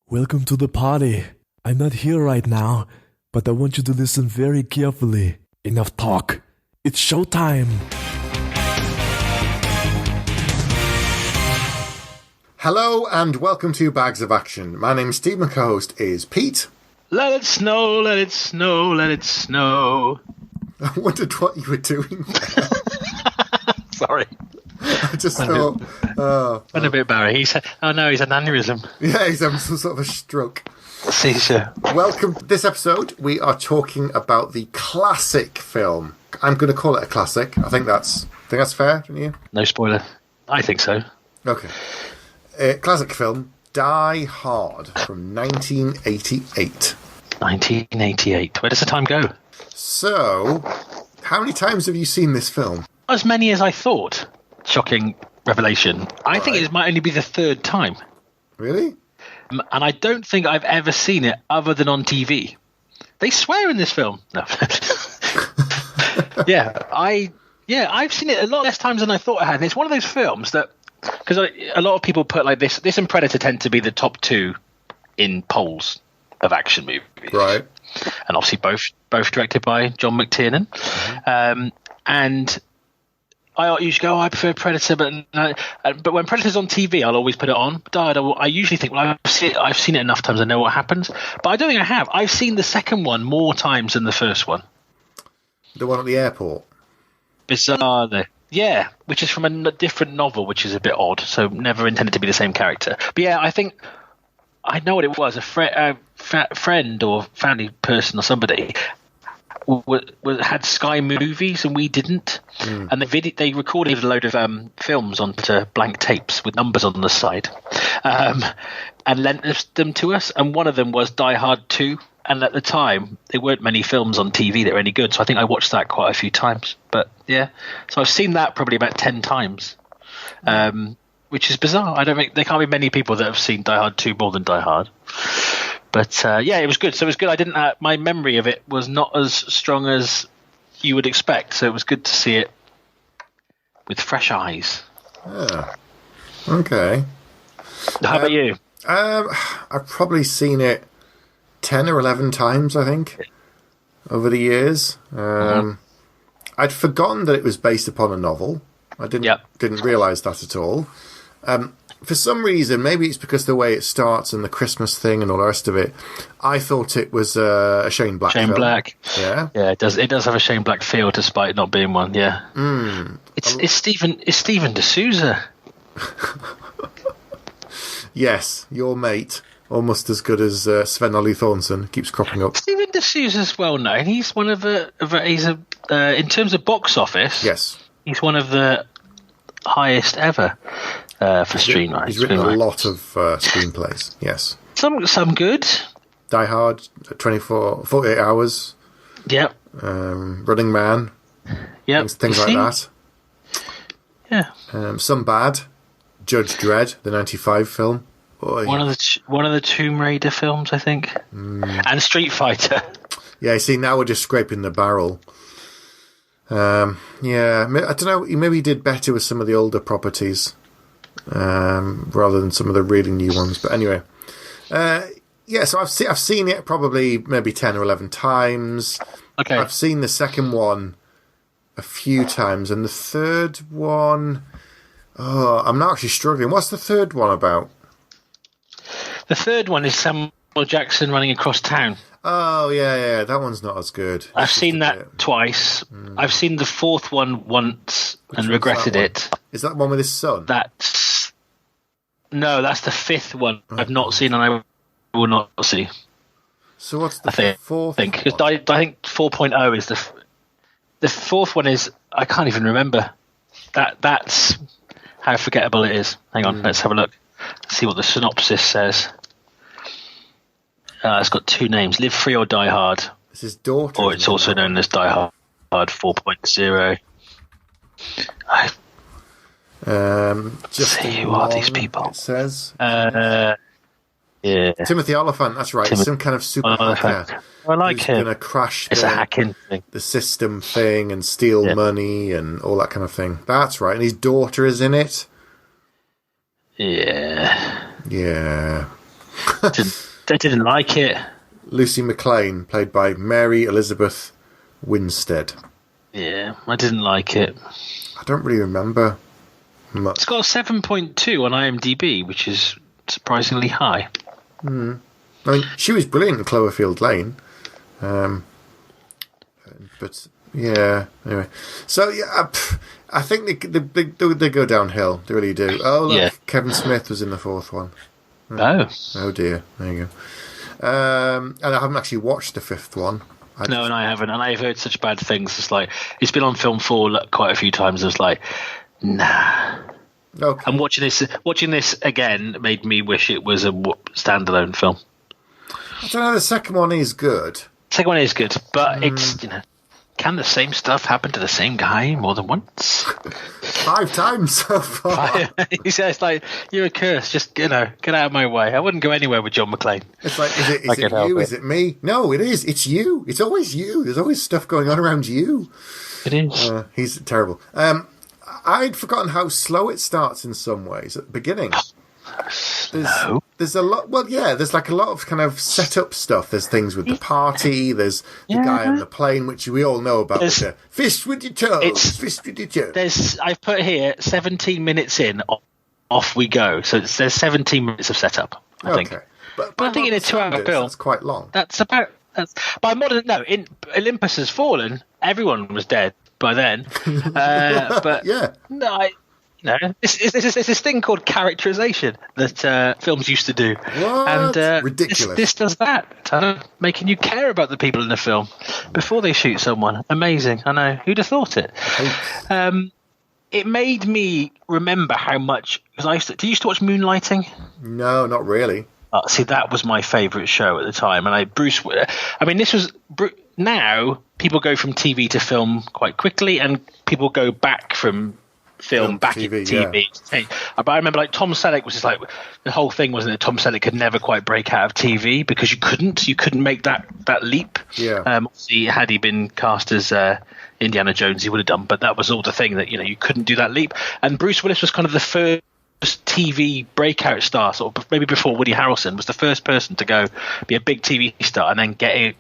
Welcome to the party. I'm not here right now, but I want you to listen very carefully. Enough talk. It's showtime. Hello and welcome to Bags of Action. My name's Steve, my co-host is Pete. Let it snow, let it snow, let it snow. I wondered what you were doing there. Sorry. I just thought... Went a bit Barry. He's had an aneurysm. Yeah, he's having some sort of a stroke. Seizure. Welcome. This episode, we are talking about the classic film. I'm going to call it a classic. I think that's fair, don't you? No spoiler. I think so. Okay. Classic film, Die Hard, from 1988. 1988. Where does the time go? So, how many times have you seen this film? As many as I thought. Shocking revelation. I think it might only be the third time. Really? And I don't think I've ever seen it other than on TV. They swear in this film. No. I've seen it a lot less times than I thought I had. And it's one of those films that, because a lot of people put like this and Predator tend to be the top two in polls of action movies. Right. And obviously both directed by John McTiernan. Mm-hmm. And I usually go, I prefer Predator, but when Predator's on TV, I'll always put it on. I usually think, well, I've seen it enough times, I know what happens. But I don't think I have. I've seen the second one more times than the first one. The one at the airport? Bizarrely. Yeah, which is from a different novel, which is a bit odd, so never intended to be the same character. But yeah, I think I know what it was. A friend or family person or somebody had Sky Movies and we didn't, and they recorded a load of films onto blank tapes with numbers on the side, and lent them to us. And one of them was Die Hard 2. And at the time, there weren't many films on TV that were any good, so I think I watched that quite a few times. But yeah, so I've seen that probably about 10 times, which is bizarre. I don't think there can't be many people that have seen Die Hard 2 more than Die Hard. But yeah, it was good. So it was good. I didn't. My memory of it was not as strong as you would expect. So it was good to see it with fresh eyes. Yeah. Okay. How about you? I've probably seen it 10 or 11 times, I think, over the years. I'd forgotten that it was based upon a novel. I didn't realise that at all. For some reason, maybe it's because the way it starts and the Christmas thing and all the rest of it, I thought it was a Shane Black film. Black. Yeah. Yeah, it does. It does have a Shane Black feel, despite it not being one. Yeah. It's Stephen D'Souza. Yes, your mate. Almost as good as Sven-Ollie Thornton. Keeps cropping up. Stephen D'Souza's well known. He's one of in terms of box office. Yes. He's one of the highest ever for screenwriting. He's written a lot of screenplays. Yes. Some good. Die Hard, 48 Hours. Yep. Running Man. Yep. Things like that. Yeah. Some bad. Judge Dredd, the 95 film. Boy. One of the Tomb Raider films, I think, and Street Fighter. Yeah, see, now we're just scraping the barrel. Yeah, I don't know. Maybe he did better with some of the older properties rather than some of the really new ones. But anyway, yeah. So I've seen it probably maybe 10 or 11 times. Okay. I've seen the second one a few times, and the third one. Oh, I'm not actually struggling. What's the third one about? The third one is Samuel Jackson running across town. Oh, yeah, that one's not as good. I've seen that twice. I've seen the fourth one once and regretted it. Is that one with his son? That's the fifth one I've not seen and I will not see. So what's the fourth one? Because I think 4.0 is the fourth one is, I can't even remember. That's how forgettable it is. Hang on, let's have a look. See what the synopsis says. It's got two names: Live Free or Die Hard. It's his daughter. Or it's also known as Die Hard 4.0. Just see who are these people? It says. Yeah. Timothy Olyphant. That's right. Some kind of super hacker. I like him. Going to crash a hacking thing. The system thing and steal money and all that kind of thing. That's right. And his daughter is in it. Yeah. Yeah. I didn't like it. Lucy McLean, played by Mary Elizabeth Winstead. Yeah, I didn't like it. I don't really remember much. It's got a 7.2 on IMDb, which is surprisingly high. I mean, she was brilliant in Cloverfield Lane. But yeah, anyway. So yeah, I think they go downhill. They really do. Oh, look, yeah. Kevin Smith was in the fourth one. Oh dear. There you go. And I haven't actually watched the fifth one. No, and I haven't. And I've heard such bad things. It's like it's been on Film 4 quite a few times. It's like, nah. Okay. And watching this again made me wish it was a standalone film. I don't know. The second one is good. Second one is good, but it's can the same stuff happen to the same guy more than once? 5 times so far. He says, like, you're a curse. Just, get out of my way. I wouldn't go anywhere with John McClane. It's like, is it you? Is it me? No, it is. It's you. It's always you. There's always stuff going on around you. It is. He's terrible. I'd forgotten how slow it starts in some ways at the beginning. There's a lot. Well, yeah, there's like a lot of kind of set up stuff. There's things with the party. There's the guy on the plane, which we all know about. Fish with your toes. Fish with your toes. I've put here 17 minutes in. Off we go. So there's 17 minutes of setup. I think. But I think in a 2-hour film, that's quite long. By modern. No, in Olympus Has Fallen, everyone was dead by then. But yeah, no. No, there's this thing called characterization that films used to do. What? And ridiculous. This does that, making you care about the people in the film before they shoot someone. Amazing, I know. Who'd have thought it? It made me remember how much because do you used to watch Moonlighting? No, not really. See, that was my favourite show at the time, and this was now people go from TV to film quite quickly, and people go back from film back into TV. Yeah. But I remember, like, Tom Selleck was just like the whole thing, wasn't it? Tom Selleck could never quite break out of TV because you couldn't make that leap. Yeah. Obviously, had he been cast as Indiana Jones, he would have done. But that was all the thing that you couldn't do that leap. And Bruce Willis was kind of the first TV breakout star, sort of maybe before Woody Harrelson was the first person to go be a big TV star and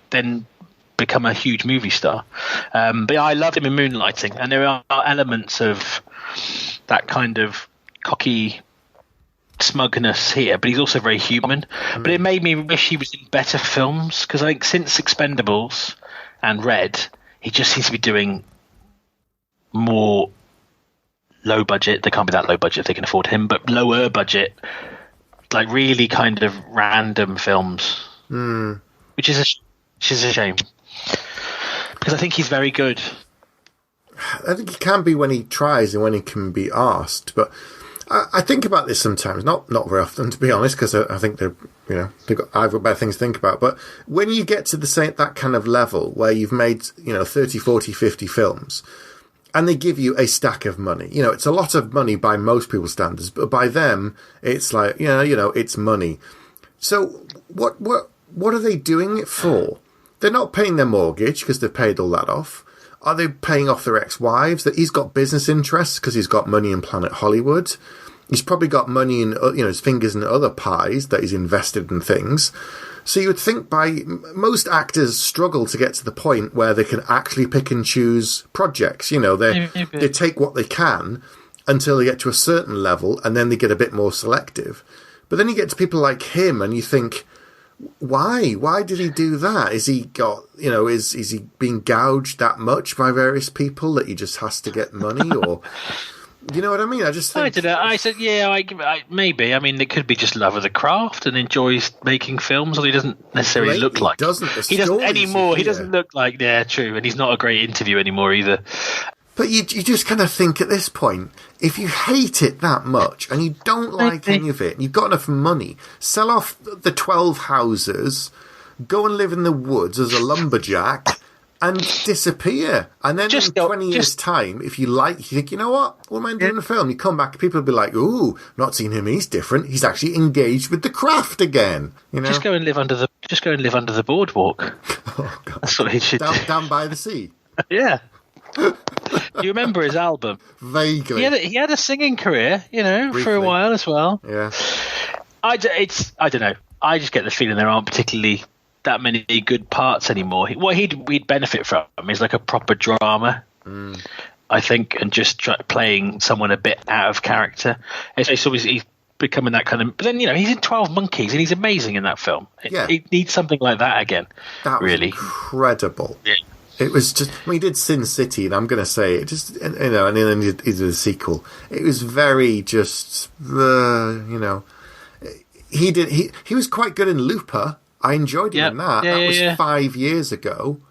then become a huge movie star. But yeah, I loved him in Moonlighting, and there are elements of that kind of cocky smugness here, but he's also very human. But it made me wish he was in better films, because I think since Expendables and Red, he just seems to be doing more low budget. They can't be that low budget if they can afford him, but lower budget, like really kind of random films, which is a shame, because I think he's very good. I think he can be when he tries and when he can be asked. But I think about this sometimes, not very often, to be honest, because I think I've got better things to think about. But when you get to that kind of level where you've made 30, 40, 50 films, and they give you a stack of money, it's a lot of money by most people's standards, but by them, it's like it's money. So what are they doing it for? They're not paying their mortgage because they've paid all that off. Are they paying off their ex-wives? That he's got business interests because he's got money in Planet Hollywood. He's probably got money in his fingers in other pies that he's invested in things. So you would think most actors struggle to get to the point where they can actually pick and choose projects. They take what they can until they get to a certain level, and then they get a bit more selective. But then you get to people like him, and you think, why? Why did he do that? Is he got, is he being gouged that much by various people that he just has to get money, or you know what I mean? I just think, I don't know. I said, maybe. I mean, it could be just love of the craft and enjoys making films, or he doesn't necessarily look like. He doesn't anymore. He doesn't look like. Yeah, true. And he's not a great interview anymore either. But you just kind of think at this point, if you hate it that much and you don't like any of it, and you've got enough money, sell off the 12 houses, go and live in the woods as a lumberjack, and disappear. And then in 20 years' time, if you think, you know what am I doing in a film? You come back, people will be like, ooh, not seen him, he's different. He's actually engaged with the craft again. Just go and live under the boardwalk. Oh, God. That's what he should do. Down by the sea. Yeah. You remember his album? Vaguely. He had a singing career, briefly, for a while as well. Yeah. I don't know. I just get the feeling there aren't particularly that many good parts anymore. What we'd benefit from is like a proper drama, I think, and just playing someone a bit out of character. It's always he's becoming that kind of. But then he's in 12 Monkeys and he's amazing in that film. He needs something like that again. That was really incredible. Yeah. It was just. I mean, he did Sin City, and I'm going to say it just. And then he did a sequel. It was very just. He did. He was quite good in Looper. I enjoyed him in that. That was 5 years ago.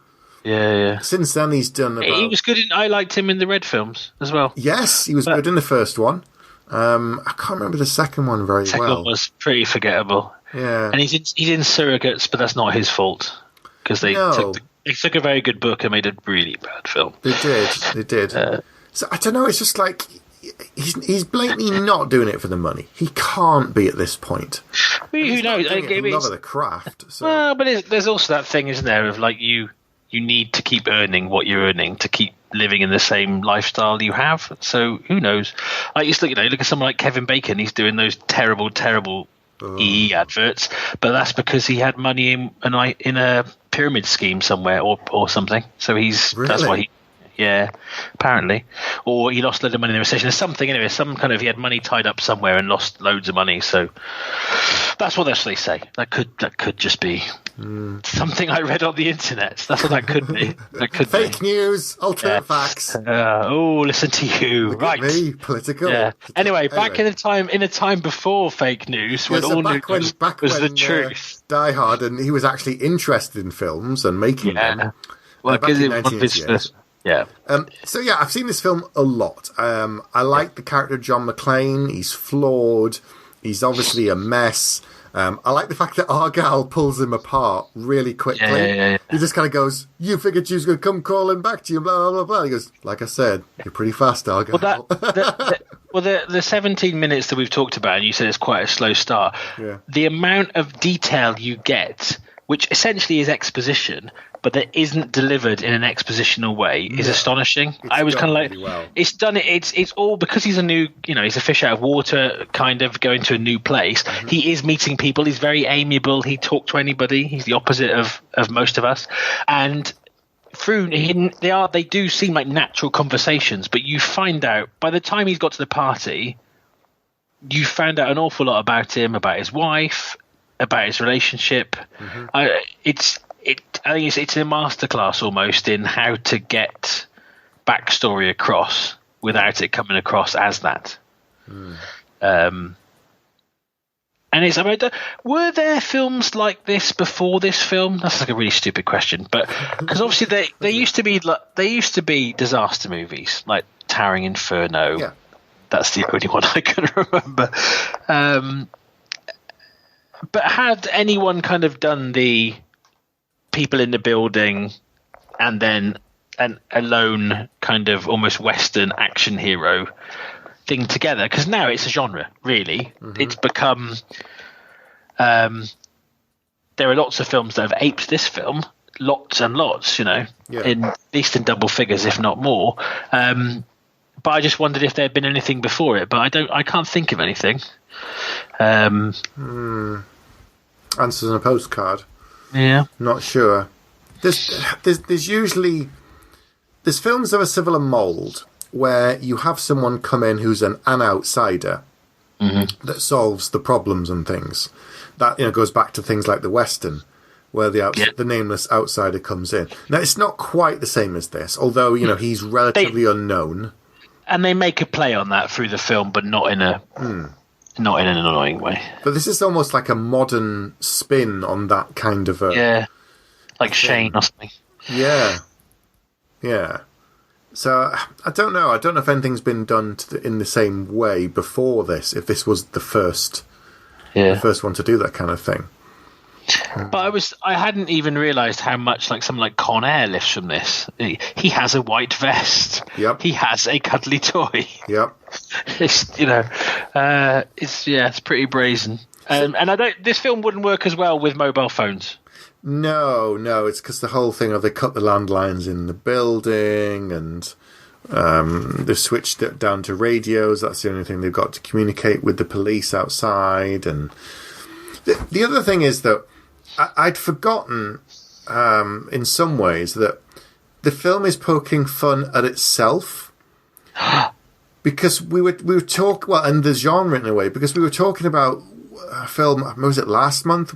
Yeah. Since then, he's done. He was good in. I liked him in the Red films as well. Yes, he was good in the first one. I can't remember the second one very well. Second one was pretty forgettable. Yeah, and he's in Surrogates, but that's not his fault because they took a very good book and made a really bad film. They did. So I don't know. It's just like he's blatantly not doing it for the money. He can't be at this point. Who knows? Love of the craft. So. Well, but there's also that thing, isn't there, of like you need to keep earning what you're earning to keep living in the same lifestyle you have. So who knows? Like look at someone like Kevin Bacon. He's doing those terrible EE adverts, but that's because he had money in a pyramid scheme somewhere or something. So that's why he. Yeah, apparently. Or he lost a load of money in the recession. There's something, anyway, he had money tied up somewhere and lost loads of money. So that's what they say. That could just be something I read on the internet. That's what that could be. Fake news, alternate facts. Listen to you. Look right. At me, political. Yeah. Anyway, back in a time before fake news, when all news was the truth. Die Hard, and he was actually interested in films and making them. Well, because it was his first. Yeah. I've seen this film a lot. I like the character of John McClane. He's flawed. He's obviously a mess. I like the fact that Argyle pulls him apart really quickly. Yeah. He just kind of goes, "You figured she was going to come crawling back to you, blah, blah, blah." He goes, "Like I said, you're pretty fast, Argyle." Well, the 17 minutes that we've talked about, and you said it's quite a slow start. Yeah. The amount of detail you get, which essentially is exposition, but that isn't delivered in an expositional way, is astonishing. I was kind of like, really well. It's done. It's all because he's he's a fish out of water, kind of going to a new place. Mm-hmm. He is meeting people. He's very amiable. He talks to anybody. He's the opposite of most of us. And they do seem like natural conversations, but you find out by the time he's got to the party, you found out an awful lot about him, about his wife, about his relationship. Mm-hmm. I think it's a masterclass almost in how to get backstory across without it coming across as that. And were there films like this before this film? That's like a really stupid question, but because obviously they used to be disaster movies like Towering Inferno. Yeah. That's the only one I can remember. But had anyone kind of done the people in the building and then a lone kind of almost Western action hero thing together? Because now it's a genre, really. Mm-hmm. It's become there are lots of films that have aped this film, lots and lots, in at least in double figures, if not more. But I just wondered if there had been anything before it, but I can't think of anything. Answers on a postcard. Yeah, not sure. There's usually films of a similar mould where you have someone come in who's an outsider that solves the problems and things. That goes back to things like the Western, where the nameless outsider comes in. Now it's not quite the same as this, although he's relatively unknown. And they make a play on that through the film, but not in an annoying way. But this is almost like a modern spin on that kind of like Shane or something. Yeah. So I don't know. I don't know if anything's been done in the same way before this. If this was the first one to do that kind of thing. But I hadn't even realised how much something like Con Air lifts from this. He has a white vest. Yep. He has a cuddly toy. Yep. It's it's pretty brazen. And this film wouldn't work as well with mobile phones. No, it's because the whole thing of they cut the landlines in the building and they've switched it down to radios. That's the only thing they've got to communicate with the police outside. And The other thing is that I'd forgotten, in some ways, that the film is poking fun at itself. Because we were talking, well, and the genre in a way, because we were talking about a film, was it last month?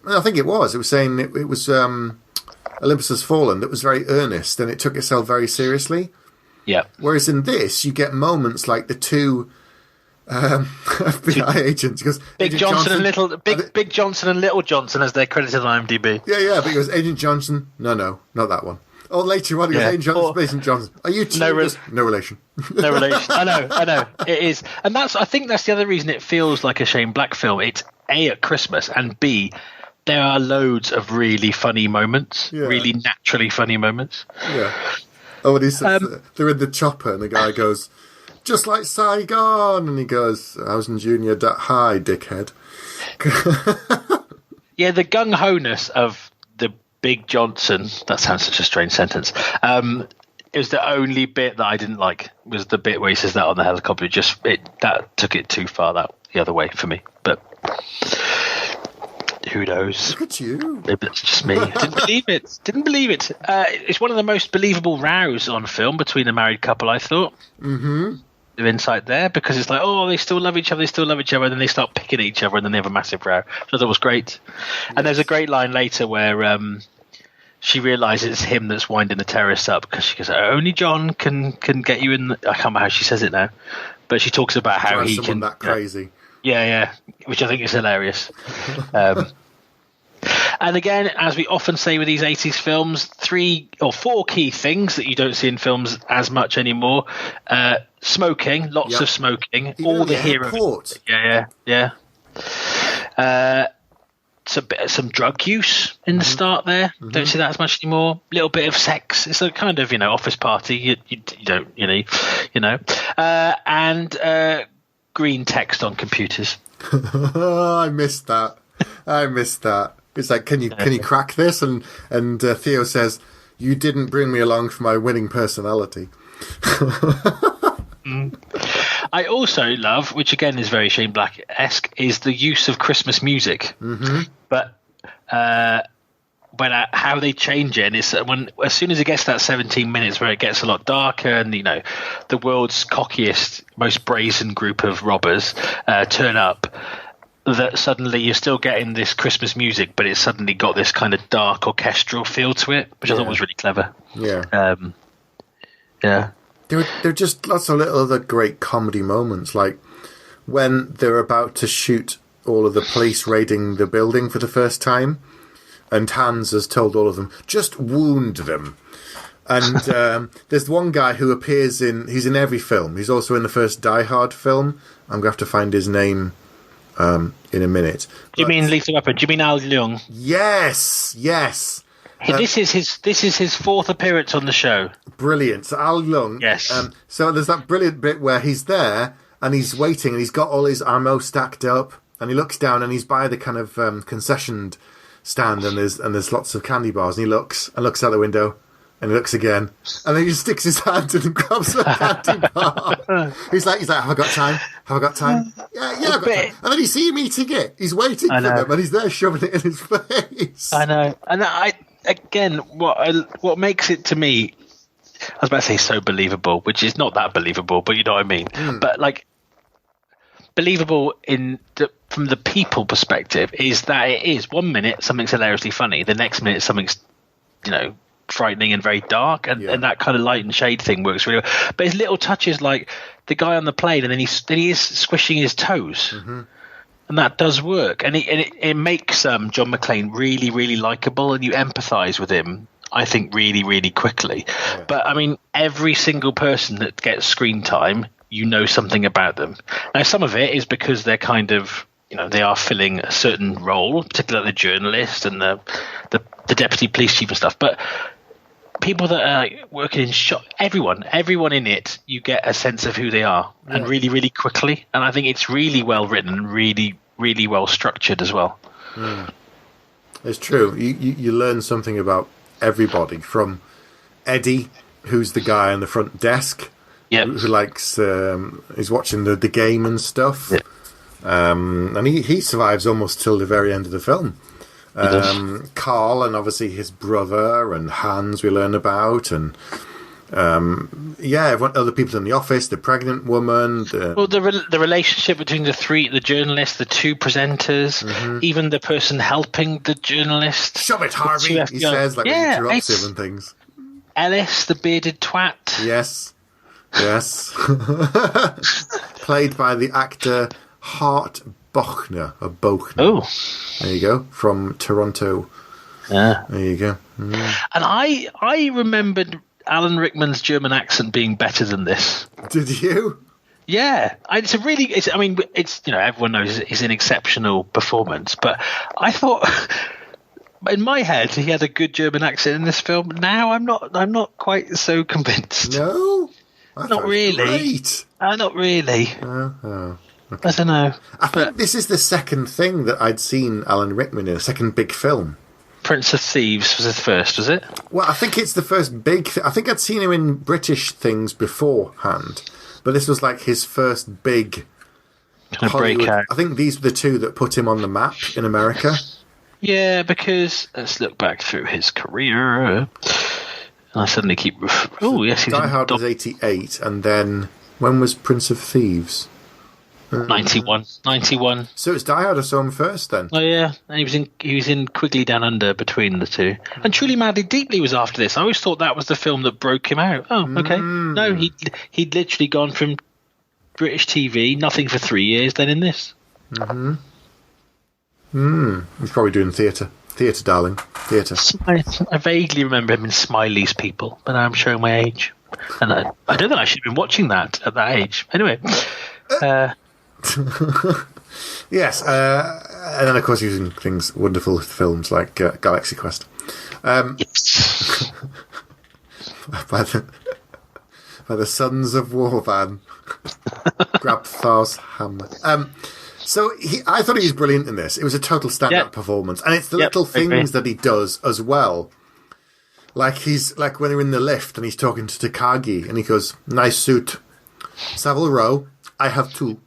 I think it was. It was saying it was Olympus Has Fallen, that was very earnest, and it took itself very seriously. Yeah. Whereas in this, you get moments like the two FBI agents. Because Big Johnson and Little Johnson, as they're credited on IMDb. Yeah, but it was Agent Johnson. No, not that one. Or later on, it was Agent Johnson. Are you two? No relation. No relation. I know. It is. And I think that's the other reason it feels like a Shane Black film. It's A, at Christmas, and B, there are loads of really funny moments, really naturally funny moments. Yeah. Oh, when he says they're in the chopper and the guy goes, just like Saigon, and he goes, Housen Jr. Hi, dickhead. Yeah, the gung-ho-ness of the Big Johnson, that sounds such a strange sentence, it was the only bit that I didn't like, was the bit where he says that on the helicopter. That took it too far the other way for me, but who knows? Look at you. Maybe that's just me. Didn't believe it. It's one of the most believable rows on film between a married couple, I thought. Mm-hmm. The insight there, because it's like, oh, they still love each other, and then they start picking at each other, and then they have a massive row. So that was great. Yes. And there's a great line later where she realises it's him that's winding the terrorists up, because she goes, only John can get you in. I can't remember how she says it now, but she talks about how he can. That crazy. Yeah, which I think is hilarious. And again, as we often say with these 80s films, 3 or 4 key things that you don't see in films as much anymore. Smoking, lots of smoking. Even all the heroes. Yeah. Some drug use in the start there. Mm-hmm. Don't see that as much anymore. Little bit of sex. It's a kind of, office party. You don't, and green text on computers. I missed that. It's like, can you crack this? And Theo says, you didn't bring me along for my winning personality. I also love, which again is very Shane Black-esque, is the use of Christmas music. Mm-hmm. But how they change it, and it's as soon as it gets to that 17 minutes where it gets a lot darker, and the world's cockiest, most brazen group of robbers turn up, that suddenly you're still getting this Christmas music, but it's suddenly got this kind of dark orchestral feel to it, which I thought was really clever. Yeah. There are just lots of little other great comedy moments, like when they're about to shoot all of the police raiding the building for the first time, and Hans has told all of them, just wound them. And there's one guy who appears he's in every film. He's also in the first Die Hard film. I'm going to have to find his name in a minute. Do you mean Lethal Weapon? Do you mean Al Leung? Yes. This is his 4th appearance on the show. Brilliant. So Al Leung. Yes. So there's that brilliant bit where he's there and he's waiting and he's got all his ammo stacked up and he looks down and he's by the kind of concession stand and there's lots of candy bars and he looks out the window and he looks again and then he just sticks his hand in and grabs a candy bar. He's like, have I got time? Yeah, I've got time. And then you see him eating it. He's waiting for them and he's there shoving it in his face. I know. And again, what makes it to me, I was about to say so believable, which is not that believable, but you know what I mean. But believable from the people perspective is that it is 1 minute something's hilariously funny, the next minute something's frightening and very dark, and that kind of light and shade thing works really well. But it's little touches like the guy on the plane, and then he is squishing his toes. Mm-hmm. And that does work, and it makes John McClane really, really likable, and you empathise with him, I think, really, really quickly. Yeah. But I mean, every single person that gets screen time, something about them. Now, some of it is because they're kind of, they are filling a certain role, particularly the journalist and the deputy police chief and stuff. But people that are working in everyone in it, you get a sense of who they are, and really, really quickly. And I think it's really well written and really, really well structured as well. It's true. You learn something about everybody, from Eddie, who's the guy on the front desk, who likes, is watching the game and stuff. And he survives almost till the very end of the film. Carl and obviously his brother and Hans we learn about, and other people in the office, the pregnant woman. The relationship between the journalists, the two presenters, even the person helping the journalist. Shove it, Harvey, he says, like when he interrupts him and things. Ellis, the bearded twat. Yes. Played by the actor Hart Bochner. Oh. There you go, from Toronto. Yeah. There you go. And I remembered Alan Rickman's German accent being better than this. Did you? Yeah, everyone knows it's an exceptional performance, but I thought in my head he had a good German accent in this film. Now I'm not quite so convinced. No, not really. Great. Not really. Oh, okay. I don't know. I think this is the second thing that I'd seen Alan Rickman in, a second big film. Prince of Thieves was his first, was it? Well, I think it's the first big I think I'd seen him in British things beforehand, but this was like his first big kind of breakout. I think these were the two that put him on the map in America. Yeah, because let's look back through his career. And I suddenly keep... Oh, yes, he's Die Hard was 88, and then when was Prince of Thieves? 91. So it's Die Hard I saw him first then. Oh yeah, and he was in Quigley Down Under between the two. And Truly Madly Deeply was after this. I always thought that was the film that broke him out. Oh, okay. No, he'd literally gone from British TV, nothing for 3 years, then in this. He's probably doing theatre, darling, theatre. I vaguely remember him in Smiley's People, but I'm showing my age, and I don't think I should have been watching that at that age. Anyway. Yes, and then of course using things wonderful films like Galaxy Quest. Yes. by the Sons of Warvan. Grabthar's hammer. So I thought he was brilliant in this. It was a total stand-up performance, and it's the little things that he does as well. Like when they're in the lift and he's talking to Takagi, and he goes, "Nice suit, Savile Row. I have two."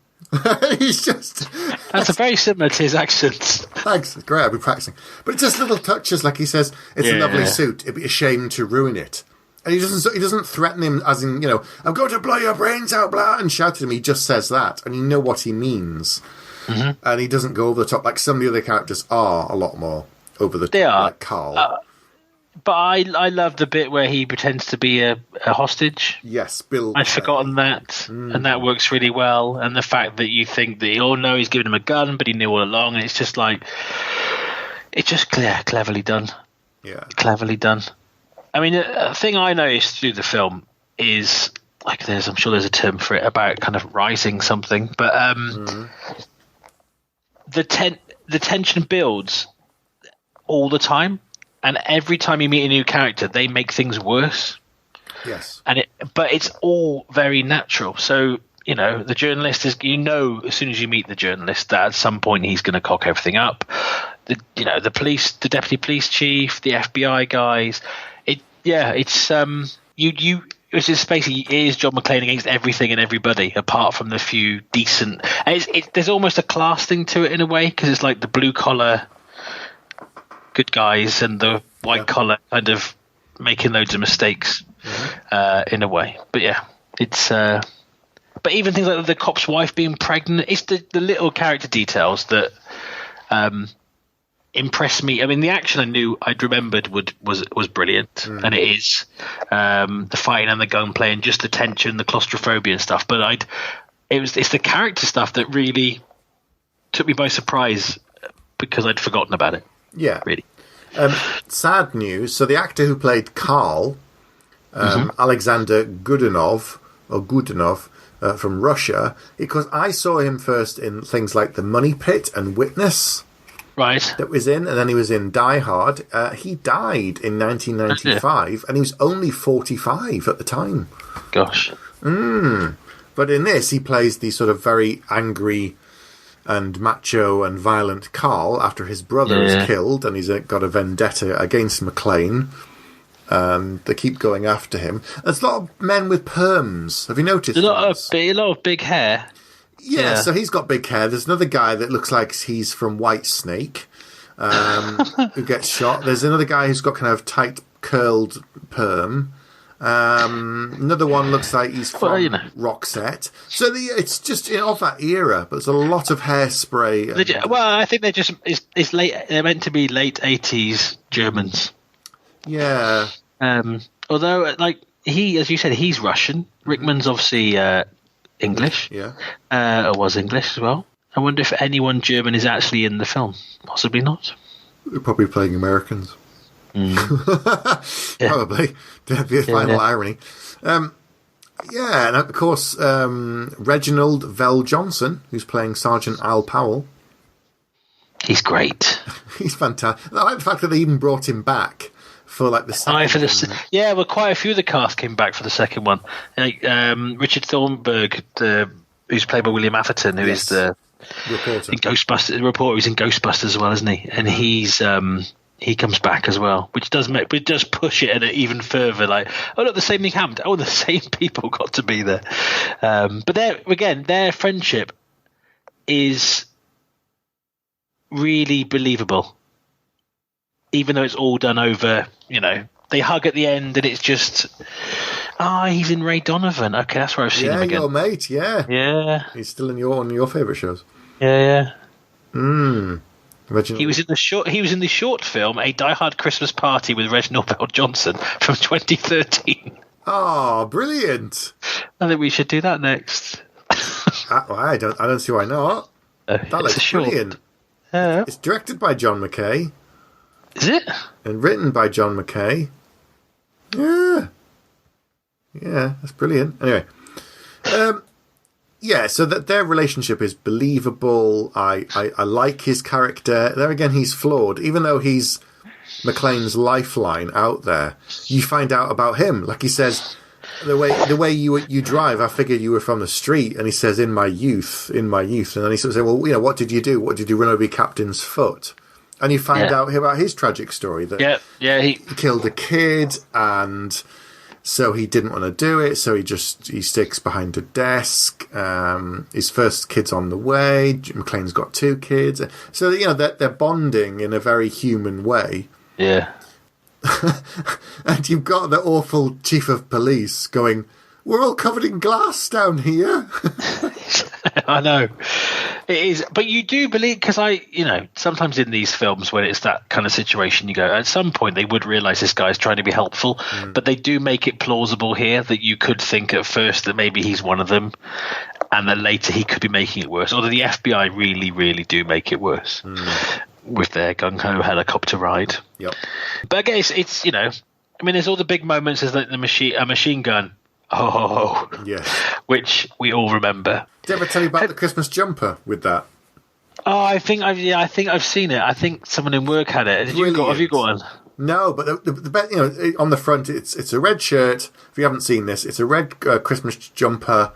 He's just... That's very similar to his accent. Thanks, it's great, I've been practicing. But it's just little touches, like he says, it's a lovely suit, it'd be a shame to ruin it. And he doesn't threaten him as in, I'm going to blow your brains out, blah, and shout at him. He just says that, and you know what he means. And he doesn't go over the top like some of the other characters are a lot more over the top. They are. Like Carl. But I love the bit where he pretends to be a hostage. Yes, Bill. I'd forgotten that, and that works really well. And the fact that you think that, he's giving him a gun, but he knew all along, and it's just like, it's just cleverly done. Yeah. Cleverly done. I mean, a thing I noticed through the film is, like, I'm sure there's a term for it, about kind of rising something, but the tension builds all the time. And every time you meet a new character, they make things worse. Yes. But it's all very natural. So, the journalist is, as soon as you meet the journalist, that at some point he's going to cock everything up. The police, the deputy police chief, the FBI guys. It's just basically, it is John McClane against everything and everybody, apart from the few decent. And there's almost a class thing to it in a way, because it's like the blue collar good guys and the white collar kind of making loads of mistakes in a way. But yeah, it's but even things like the cop's wife being pregnant, it's the little character details that impressed me. I mean, the action I'd remembered was brilliant, and it is the fighting and the gunplay and just the tension, the claustrophobia and stuff. But it's the character stuff that really took me by surprise, because I'd forgotten about it. Yeah. Really. Sad news. So the actor who played Carl, Alexander Godunov from Russia, because I saw him first in things like The Money Pit and Witness. Right. That was in, and then he was in Die Hard. He died in 1995, and he was only 45 at the time. Gosh. But in this, he plays the sort of very angry and macho and violent Carl after his brother is killed, and he's got a vendetta against McClane. They keep going after him. There's a lot of men with perms. Have you noticed? A lot of big hair. Yeah, so he's got big hair. There's another guy that looks like he's from White Snake, who gets shot. There's another guy who's got kind of tight curled perm. Another one looks like he's from Roxette. So it's just of that era, but there's a lot of hairspray. I think they're just it's late. They're meant to be late 80s Germans. Yeah. Although, like as you said, he's Russian. Rickman's obviously English. Yeah. Or was English as well. I wonder if anyone German is actually in the film. Possibly not. They're probably playing Americans. Probably. The final irony. And of course, Reginald VelJohnson, who's playing Sergeant Al Powell. He's great. He's fantastic. I like the fact that they even brought him back for like the second one. Well, quite a few of the cast came back for the second one. Like, Richard Thornburg, who's played by William Atherton, who is the reporter. The reporter who's in Ghostbusters as well, isn't he? And he comes back as well, which does push it even further. Like, oh look, the same thing happened. Oh, the same people got to be there. But their friendship is really believable, even though it's all done over. They hug at the end, and it's just, he's in Ray Donovan. Okay, that's where I've seen him again. Your mate. Yeah. He's still in one of your favourite shows. Yeah. Reginald. He was in the short film A Die Hard Christmas Party with Reginald VelJohnson from 2013. Oh, brilliant! I think we should do that next. I don't see why not. That looks brilliant. It's directed by John McKay. Is it? And written by John McKay. Yeah, that's brilliant. Anyway, so that their relationship is believable. I like his character. There again, he's flawed. Even though he's McClane's lifeline out there, you find out about him. Like he says, the way you drive, I figured you were from the street. And he says, in my youth. And then he sort of says, well, what did you do? What did you run over your captain's foot? And you find out about his tragic story. That he killed a kid, and so he didn't want to do it. So he sticks behind a desk. His first kid's on the way. McClane's got 2 kids. So they're bonding in a very human way. Yeah. And you've got the awful chief of police going, "We're all covered in glass down here." I know. It is, but you do believe, because sometimes in these films when it's that kind of situation, you go, at some point they would realise this guy's trying to be helpful, but they do make it plausible here that you could think at first that maybe he's one of them, and then later he could be making it worse. Although the FBI really, really do make it worse with their gung-ho helicopter ride. Yep. But I guess it's, there's all the big moments, there's like a machine gun. Oh, yes. Which we all remember. Did I ever tell you about the Christmas jumper with that? Oh, I think I've seen it. I think someone in work had it. Have you got one? No, but the on the front it's a red shirt. If you haven't seen this, it's a red Christmas jumper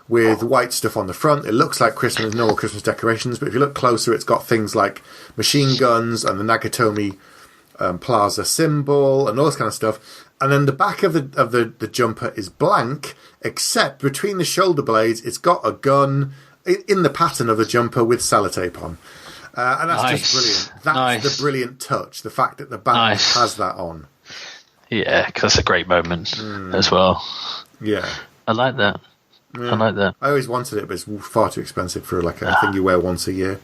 with white stuff on the front. It looks like normal Christmas decorations, but if you look closer, it's got things like machine guns and the Nagatomi Plaza symbol and all this kind of stuff. And then the back of the jumper is blank, except between the shoulder blades, it's got a gun in the pattern of the jumper with sellotape on. And that's just brilliant. That's the brilliant touch, the fact that the band has that on. Yeah, because that's a great moment as well. Yeah. I like that. Yeah. I like that. I always wanted it, but it's far too expensive for a thing you wear once a year.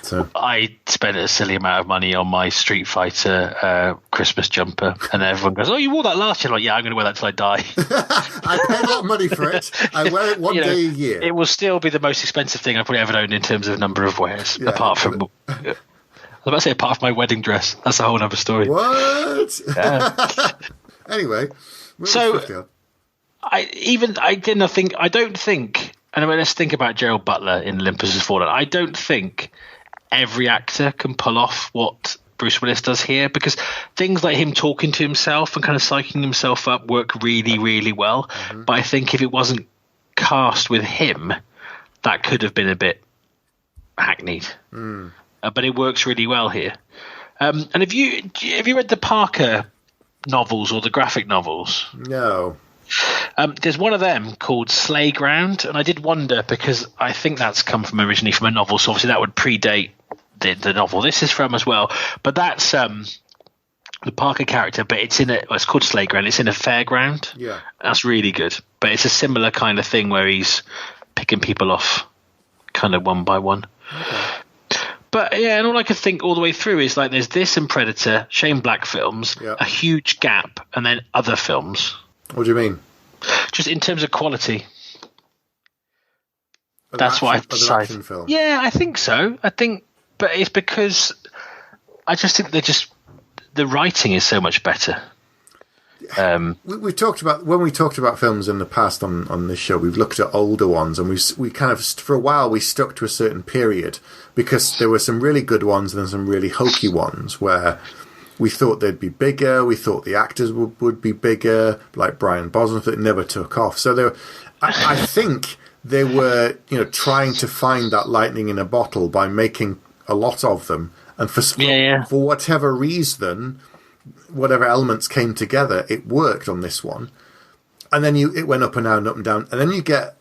So I spent a silly amount of money on my Street Fighter Christmas jumper, and everyone goes, "Oh, you wore that last year?" I'm like, yeah, I'm going to wear that till I die. I paid a lot of money for it. I wear it one day a year. It will still be the most expensive thing I've probably ever owned in terms of number of wears, apart from. I was about to say apart from my wedding dress. That's a whole other story. What? Yeah. Anyway, so I don't think. And let's think about Gerald Butler in Olympus Has Fallen. I don't think every actor can pull off what Bruce Willis does here, because things like him talking to himself and kind of psyching himself up work really, really well. Mm-hmm. But I think if it wasn't cast with him, that could have been a bit hackneyed. But it works really well here. And have you read the Parker novels or the graphic novels? No. There's one of them called Slayground, and I did wonder because I think that's come from originally from a novel, so obviously that would predate the novel this is from as well. But that's the Parker character, but it's it's called Slayground. It's in a fairground. Yeah, that's really good. But it's a similar kind of thing where he's picking people off, kind of one by one. Okay. But yeah, and all I could think all the way through is like there's this and Predator, Shane Black films, a huge gap, and then other films. What do you mean? Just in terms of quality. That's why I've decided. Yeah, I think so. But it's because I just think the writing is so much better. We talked about when we talked about films in the past on this show. We've looked at older ones, and we kind of for a while we stuck to a certain period because there were some really good ones and then some really hokey ones where we thought they'd be bigger. We thought the actors would be bigger, like Brian Bosworth. It never took off. So I think they were trying to find that lightning in a bottle by making a lot of them, and for whatever reason, whatever elements came together, it worked on this one. And then it went up and down, up and down, and then you get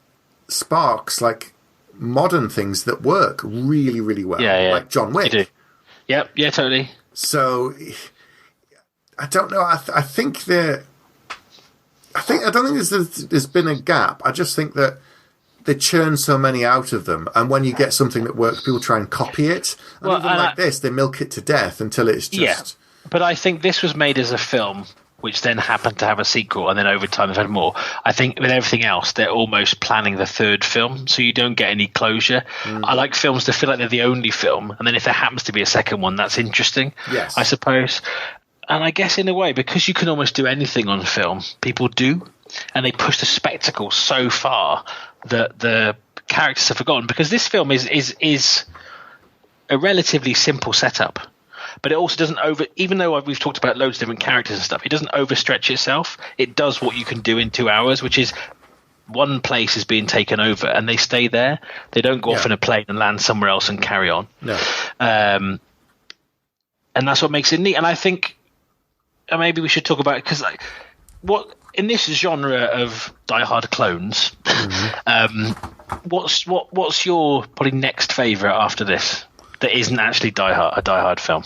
sparks like modern things that work really, really well, like John Wick. You do. Yep, yeah, totally. So I don't know. I think I don't think there's been a gap. I just think that they churn so many out of them, and when you get something that works, people try and copy it. And even like this, they milk it to death until it's just. Yeah, but I think this was made as a film, which then happened to have a sequel, and then over time they've had more. I think with everything else, they're almost planning the third film, so you don't get any closure. I like films to feel like they're the only film, and then if there happens to be a second one, that's interesting. Yes, I suppose. And I guess in a way, because you can almost do anything on film, people do, and they push the spectacle so far that the characters are forgotten. Because this film is a relatively simple setup, but it also doesn't even though we've talked about loads of different characters and stuff, it doesn't overstretch itself. It does what you can do in 2 hours, which is one place is being taken over and they stay there. They don't go off in a plane and land somewhere else and carry on. No. And that's what makes it neat. And I think maybe we should talk about it because what in this genre of Die Hard clones, what's your probably next favourite after this that isn't actually a Die Hard film?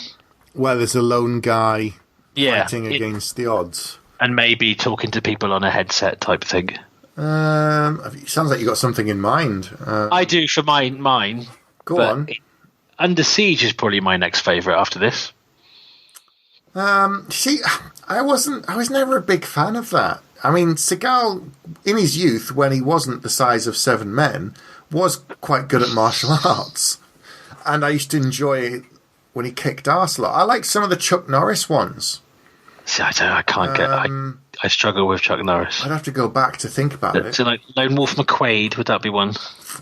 Well, there's a lone guy fighting against the odds. And maybe talking to people on a headset type thing. It sounds like you got something in mind. I do for mine. Go on. Under Siege is probably my next favourite after this. See, I was never a big fan of that. I mean, Seagal, in his youth, when he wasn't the size of 7 men, was quite good at martial arts. And I used to enjoy it when he kicked arse a lot. I like some of the Chuck Norris ones. See, I can't get... I struggle with Chuck Norris. I'd have to go back to think about it. So like Lone Wolf McQuaid, would that be one?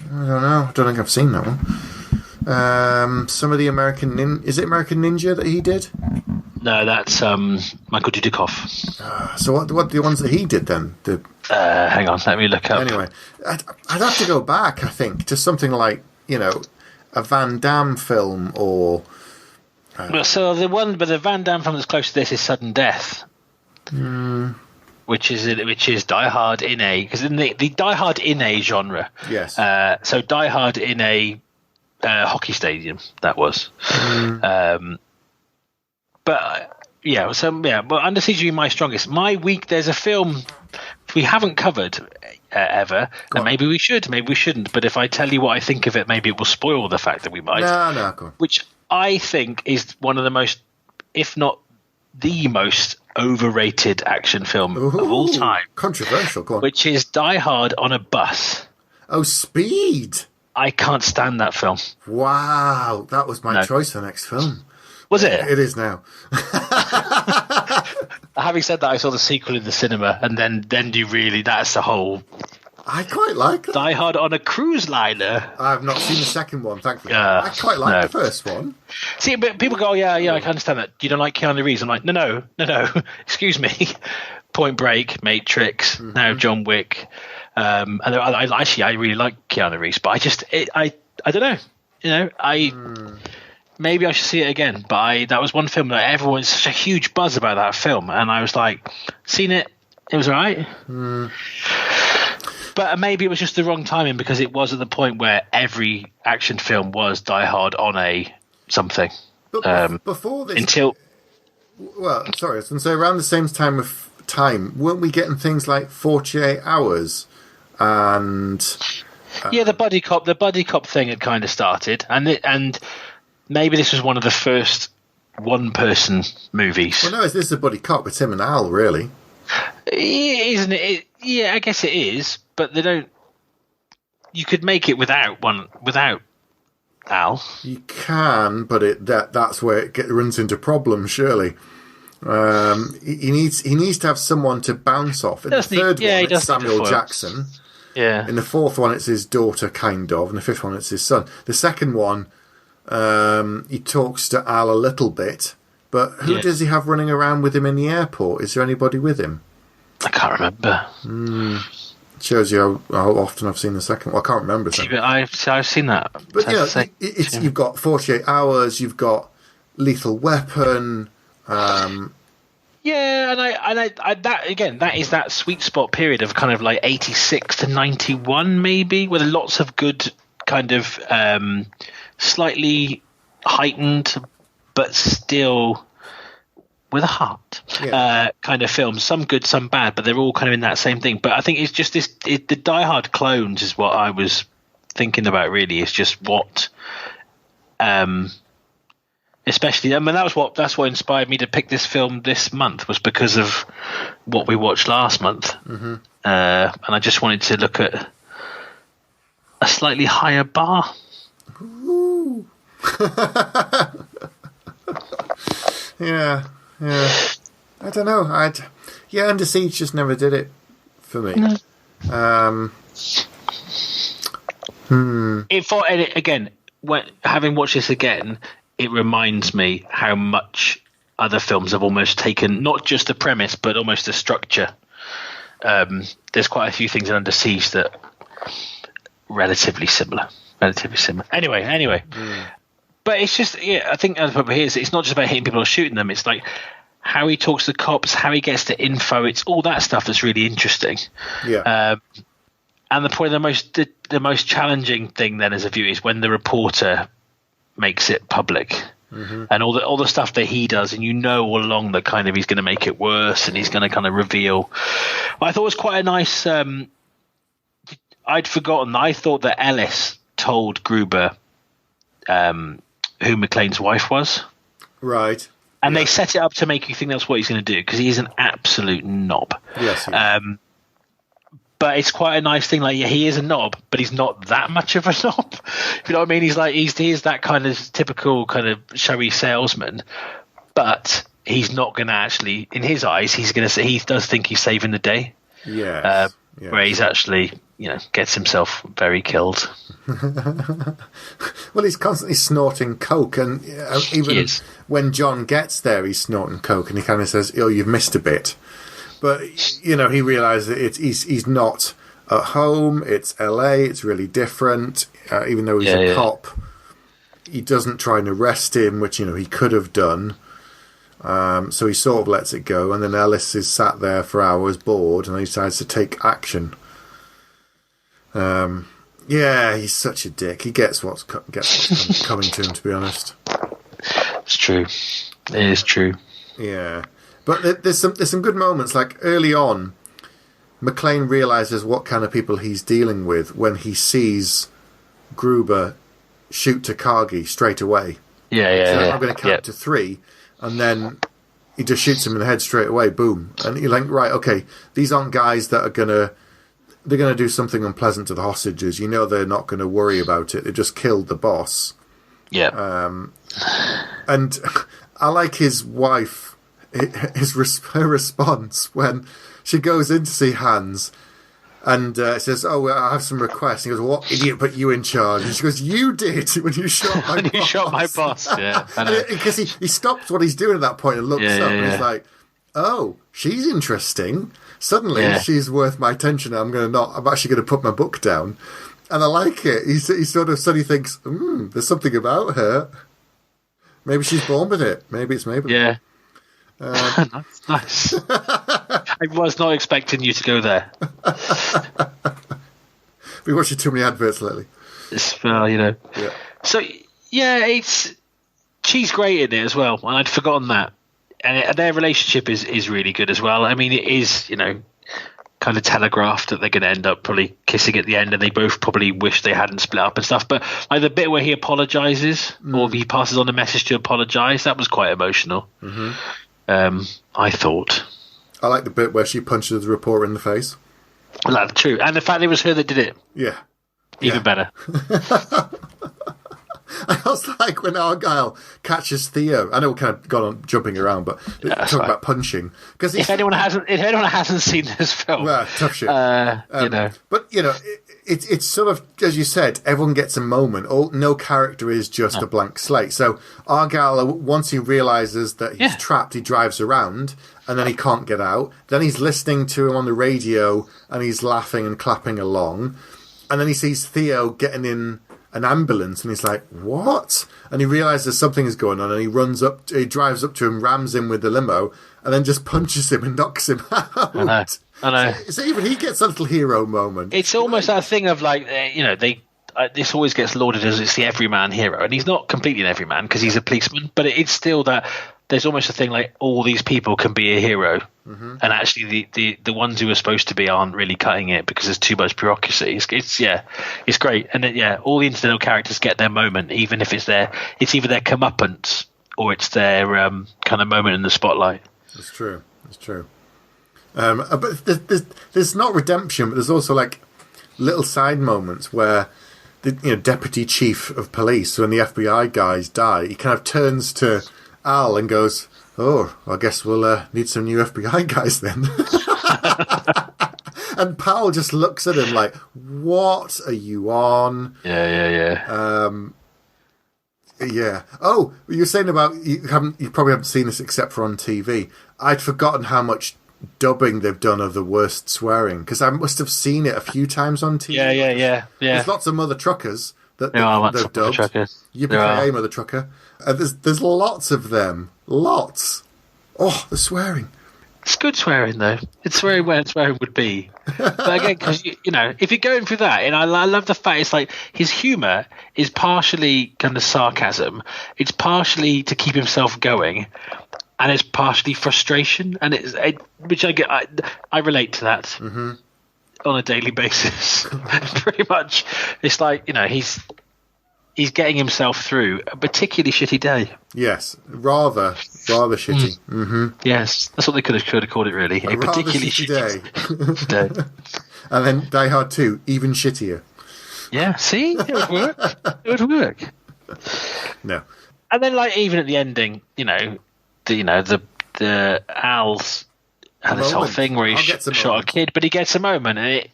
I don't know. I don't think I've seen that one. Some of the American... Is it American Ninja that he did? No, that's Michael Dudikoff. So what the ones that he did then? Hang on, let me look up. Anyway, I'd have to go back, I think, to something like, a Van Damme film or... so the Van Damme film that's close to this is Sudden Death. Which is Die Hard in a... Because in the Die Hard in a genre. Yes. So Die Hard in a hockey stadium, that was. But Under Siege would be my strongest. My week, there's a film we haven't covered ever, and maybe we should, maybe we shouldn't. But if I tell you what I think of it, maybe it will spoil the fact that we might. No, go on. Which I think is one of the most, if not the most overrated action film of all time. Controversial, go on. Which is Die Hard on a Bus. Oh, Speed! I can't stand that film. Wow, that was my choice for the next film. Was it? It is now. Having said that, I saw the sequel in the cinema, and then you really, that's the whole... I quite like it. Die Hard on a Cruise Liner. I've not seen the second one, thankfully. I quite like the first one. See, but people go, I can understand that. You don't like Keanu Reeves. I'm like, no. Excuse me. Point Break, Matrix, now John Wick. And I really like Keanu Reeves, but I don't know. Maybe I should see it again, but that was one film that everyone's such a huge buzz about that film, and I was like, seen it, It was all right. But maybe it was just the wrong timing because it was at the point where every action film was Die Hard on a something. But before this... Well, sorry, I was going to say around the same time, weren't we getting things like 48 Hours and... the buddy cop thing had kind of started, and maybe this was one of the first one-person movies. Well, no, this is a buddy cop. It's him and Al, really. Isn't it? Yeah, I guess it is, but they don't... You could make it without Al. You can, but that's where it runs into problems, surely. He needs to have someone to bounce off. In the third one, it's Samuel Jackson. Yeah. In the fourth one, it's his daughter, kind of. In the fifth one, it's his son. The second one, he talks to Al a little bit, but who does he have running around with him in the airport? Is there anybody with him? I can't remember. Shows you how often I've seen the second one. I can't remember. I've seen that. But you've got 48 Hours. You've got Lethal Weapon. Yeah, and I that again, that is that sweet spot period of kind of like 86 to 91, maybe, with lots of good kind of slightly heightened, but still with a heart kind of films. Some good, some bad, but they're all kind of in that same thing. But I think it's just the Die Hard clones is what I was thinking about. Really, it's just what, especially. I mean, that's what inspired me to pick this film this month, was because of what we watched last month, and I just wanted to look at a slightly higher bar. Ooh. Yeah. I don't know. Under Siege just never did it for me. No. Again, having watched this again, it reminds me how much other films have almost taken not just the premise but almost the structure. There's quite a few things in Under Siege that relatively similar. Anyway. But it's just, I think the problem here is it's not just about hitting people or shooting them. It's like how he talks to cops, how he gets the info. It's all that stuff that's really interesting. Yeah. And the most challenging thing then as a viewer is when the reporter makes it public, and all the stuff that he does, and all along that kind of he's going to make it worse, and he's going to kind of reveal. I thought it was quite a nice. I'd forgotten. I thought that Ellis told Gruber who McClane's wife was. Right. And they set it up to make you think that's what he's going to do, because he is an absolute knob. Yes. But it's quite a nice thing. Like, he is a knob, but he's not that much of a knob. You know what I mean? He is that kind of typical kind of showy salesman, but he's not going to actually, in his eyes, he does think he's saving the day. Yeah. Where he's actually, gets himself very killed. Well, he's constantly snorting coke, and even when John gets there, he's snorting coke, and he kind of says, "Oh, you've missed a bit." But he realizes that he's not at home. It's LA. It's really different. Even though he's a cop, he doesn't try and arrest him, which he could have done. So he sort of lets it go, and then Ellis is sat there for hours, bored, and he decides to take action. He's such a dick. He gets what's coming to him, to be honest. It's true. It is true. Yeah. But there's some good moments. Like early on, McClane realizes what kind of people he's dealing with when he sees Gruber shoot Takagi straight away. I'm going to count to 3, and then he just shoots him in the head straight away. Boom, and you're like, right, okay, these aren't guys that are gonna do something unpleasant to the hostages. They're not going to worry about it. They just killed the boss. Yeah. And I like his wife. Her response when she goes in to see Hans and says, "Oh, well, I have some requests." And he goes, "What idiot put you in charge?" And she goes, "You did when you shot my boss." You shot my boss, yeah. Because he stops what he's doing at that point and looks up and he's like, "Oh, she's interesting. Suddenly she's worth my attention. I'm actually going to put my book down." And I like it. He suddenly thinks, "There's something about her. Maybe she's born with it. Maybe it's Mabel." Yeah. That's nice. was not expecting you to go there. Been watching too many adverts lately. Well, Yeah. So she's great in it as well, and I'd forgotten that. And their relationship is really good as well. I mean, it is, kind of telegraphed that they're going to end up probably kissing at the end, and they both probably wish they hadn't split up and stuff. But like the bit where he apologizes or he passes on a message to apologize, that was quite emotional. I thought. I like the bit where she punches the reporter in the face. Well, that's true. And the fact it was her that did it. Yeah. Even better. I also like when Argyle catches Theo. I know we've kind of gone on jumping around, but talking about punching. Because if anyone hasn't seen this film, well, tough shit. But it's sort of, as you said, everyone gets a moment. No character is just a blank slate. So Argyle, once he realizes that he's trapped, he drives around, and then he can't get out. Then he's listening to him on the radio, and he's laughing and clapping along. And then he sees Theo getting in an ambulance, and he's like, what? And he realizes something is going on, and he drives up to him, rams him with the limo, and then just punches him and knocks him out. I know. So even he gets a little hero moment. It's almost that thing of like, this always gets lauded as it's the everyman hero, and he's not completely an everyman because he's a policeman, but it's still that there's almost a thing like all these people can be a hero, and actually the ones who are supposed to be aren't really cutting it because there's too much bureaucracy. It's great, and all the incidental characters get their moment, even if it's either their comeuppance or it's their kind of moment in the spotlight. It's true. But there's not redemption, but there's also like little side moments where the deputy chief of police, when the FBI guys die, he kind of turns to Al and goes, "Oh, I guess we'll need some new FBI guys then." And Powell just looks at him like, "What are you on?" Yeah. Yeah. Oh, you're saying about you probably haven't seen this except for on TV. I'd forgotten how much dubbing they've done of the worst swearing, because I must have seen it a few times on TV. Yeah. There's lots of mother truckers that they've dubbed. Yippee-ki-yay, mother trucker. There's lots of them. Lots. Oh, the swearing. It's good swearing, though. It's very where swearing would be. But again, because, if you're going through that, and I love the fact it's like his humour is partially kind of sarcasm, it's partially to keep himself going, and it's partially frustration, and which I get. I relate to that on a daily basis. Pretty much, it's like he's getting himself through a particularly shitty day. Yes, rather shitty. Yes, that's what they could have called it, really. A particularly shitty day. And then Die Hard 2, even shittier. Yeah, see? It would work. No. And then, like, even at the ending, the Al's had this whole thing where he shot a kid, but he gets a moment, and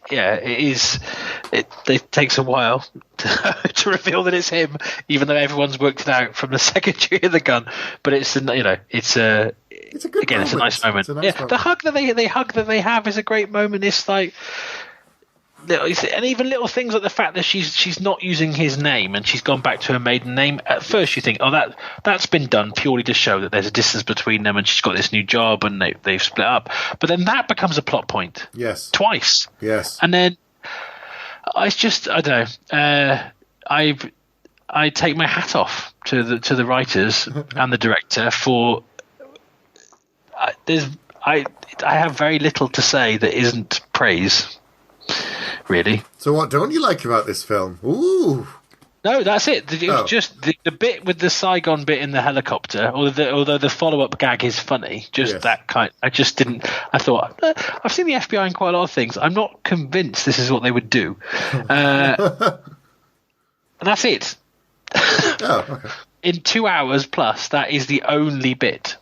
it takes a while to reveal that it's him, even though everyone's worked it out from the second you hear the gun. But it's a good moment. It's a nice moment. The hug that they have is a great moment. It's like, and even little things like the fact that she's not using his name and she's gone back to her maiden name. At first you think, that's been done purely to show that there's a distance between them and she's got this new job and they've split up. But then that becomes a plot point. Yes. Twice. Yes. And then I don't know. I take my hat off to the writers and the director for. I have very little to say that isn't praise. Really. So what don't you like about this film? Ooh. No, that's it. It was just the bit with the Saigon bit in the helicopter, although the follow-up gag is funny, that kind. I just didn't. I thought, I've seen the FBI in quite a lot of things. I'm not convinced this is what they would do. And that's it. Oh, okay. In 2 hours plus, that is the only bit.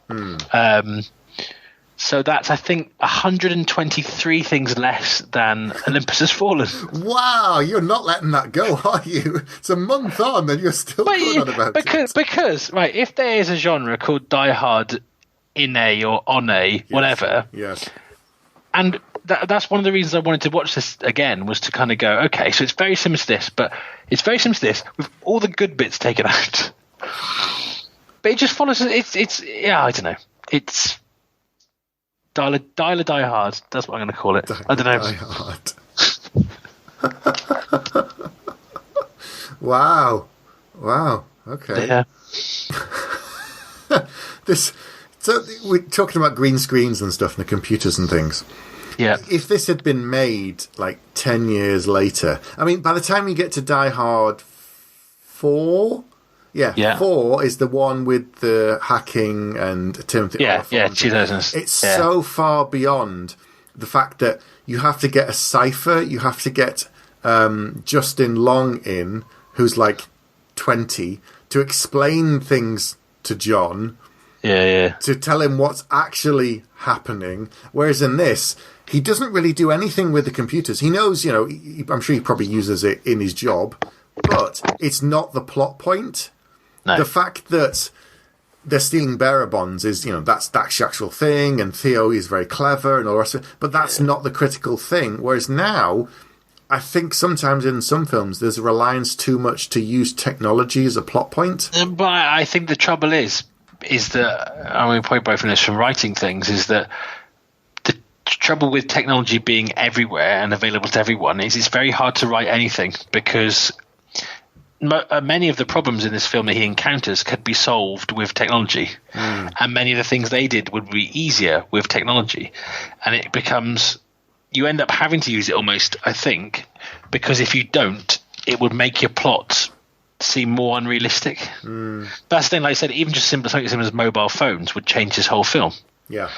So that's, I think, 123 things less than Olympus Has Fallen. Wow, you're not letting that go, are you? It's a month on and you're still going on about it. Because, right, if there is a genre called Die Hard Ine or One, whatever. Yes. And that's one of the reasons I wanted to watch this again, was to kind of go, okay, so it's very similar to this, but it's very similar to this with all the good bits taken out. But it just follows, I don't know. Dial a Die Hard. That's what I'm going to call it. I don't know. Die Hard. Wow. Okay. Yeah. So we're talking about green screens and stuff and the computers and things. Yeah. If this had been made like 10 years later, I mean, by the time you get to Die Hard 4, 4 is the one with the hacking and Timothy Olyphant. Yeah, 2000s. It's so far beyond the fact that you have to get a cipher, you have to get Justin Long in, who's like 20, to explain things to John. To tell him what's actually happening. Whereas in this, he doesn't really do anything with the computers. He knows, I'm sure he probably uses it in his job, but it's not the plot point. No. The fact that they're stealing bearer bonds is, that's the actual thing, and Theo is very clever and all the rest of it, but that's not the critical thing. Whereas now, I think sometimes in some films, there's a reliance too much to use technology as a plot point. But I think the trouble is that, I mean, probably both from this, from writing things, is that the trouble with technology being everywhere and available to everyone is it's very hard to write anything, because many of the problems in this film that he encounters could be solved with technology, and many of the things they did would be easier with technology, and it becomes, you end up having to use it almost, I think, because if you don't, it would make your plot seem more unrealistic. That's the thing. Like I said, even just something as mobile phones would change this whole film. Yeah,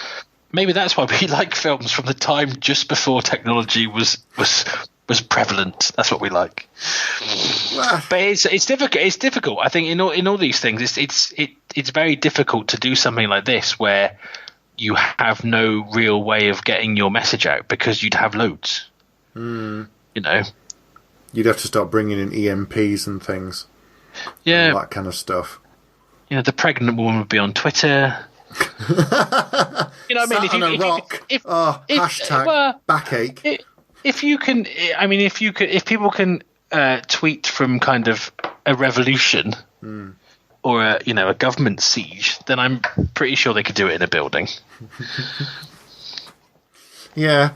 maybe that's why we like films from the time just before technology was prevalent. That's what we like. But it's difficult. It's difficult. I think in all these things, it's very difficult to do something like this where you have no real way of getting your message out, because you'd have loads. You'd have to start bringing in EMPs and things. Yeah. All that kind of stuff. The pregnant woman would be on Twitter. You know what I mean? Hashtag backache. If people can tweet from kind of a revolution or a government siege, then I'm pretty sure they could do it in a building. Yeah.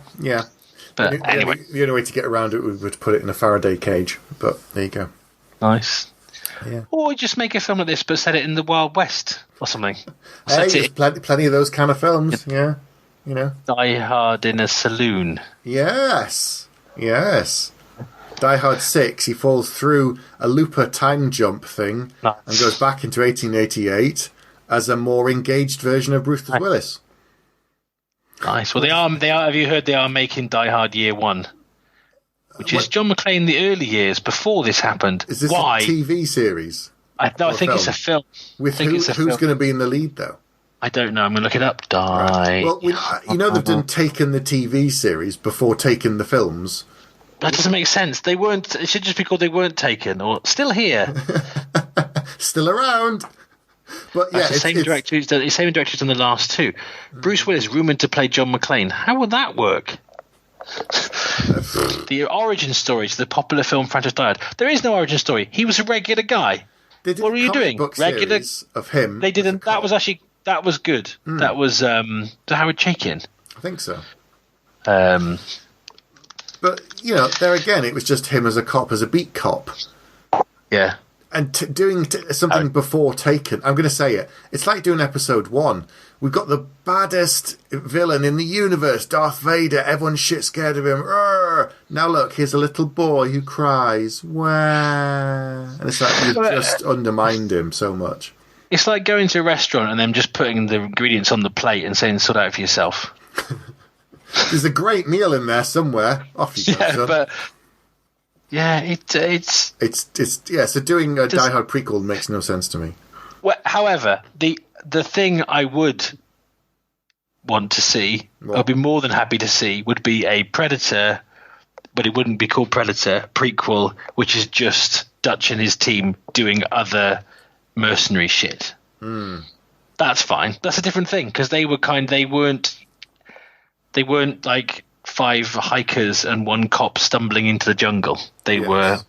But anyway, the only way to get around it would put it in a Faraday cage. But there you go. Nice. Yeah. Or just make a film like this, but set it in the Wild West or something. Hey, there's plenty of those kind of films. Yeah. Die Hard in a saloon. Yes. Die Hard 6, he falls through a looper time jump thing and goes back into 1888 as a more engaged version of Bruce Willis. Nice. Well, they are. Have you heard they are making Die Hard Year 1, which is John McClane in the early years before this happened? Is this a TV series? I think it's a film. With who's going to be in the lead though? I don't know. I'm going to look it up. Right. Well, they've done Taken the TV series before Taken the films. That doesn't make sense. They weren't. It should just be called They Weren't Taken or Still Here. Still around. But yeah, the same director who's done the last two. Bruce Willis rumoured to play John McClane. How would that work? The origin story to the popular film franchise Die Hard. There is no origin story. He was a regular guy. What were you doing? Regular of him. They didn't. That was good. That was Howard Chaykin. I think so. But there again, it was just him as a cop, as a beat cop. Yeah. And doing something before Taken, I'm going to say it. It's like doing episode 1. We've got the baddest villain in the universe, Darth Vader. Everyone's shit scared of him. Urgh. Now look, here's a little boy who cries. Wah. And it's like you've just undermined him so much. It's like going to a restaurant and then just putting the ingredients on the plate and saying, sort out for yourself. There's a great meal in there somewhere. Off you go, son. But... yeah, it's so doing a Die Hard prequel makes no sense to me. Well, however, the thing I would want to see, I'd be more than happy to see, would be a Predator, but it wouldn't be called Predator prequel, which is just Dutch and his team doing other mercenary shit. That's fine. That's a different thing, because they weren't like 5 hikers and 1 cop stumbling into the jungle. They were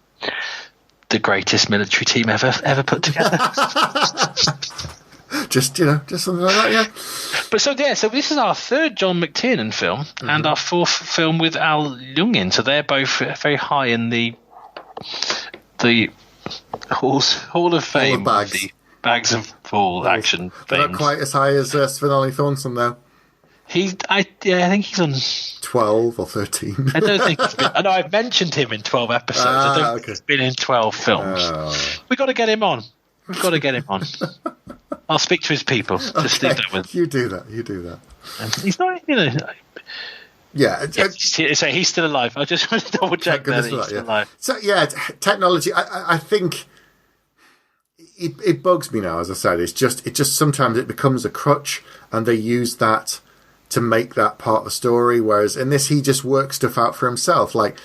the greatest military team ever put together. just something like that, yeah. But so this is our third John McTiernan film and our fourth film with Al Jung in. So they're both very high in the Hall of Fame. The bags of full action. They're not quite as high as Sven-Ole Thornton, though. I think he's on 12 or 13. I don't think he's been. I know I've mentioned him in 12 episodes. I don't think he's been in 12 films. We've got to get him on. I'll speak to his people. Just leave that with. You do that. He's not, Yeah. So he's still alive. I just want to double check that he's still alive. So yeah, technology. I think it bugs me now. As I said, it just sometimes it becomes a crutch, and they use that to make that part of the story. Whereas in this, he just works stuff out for himself. Like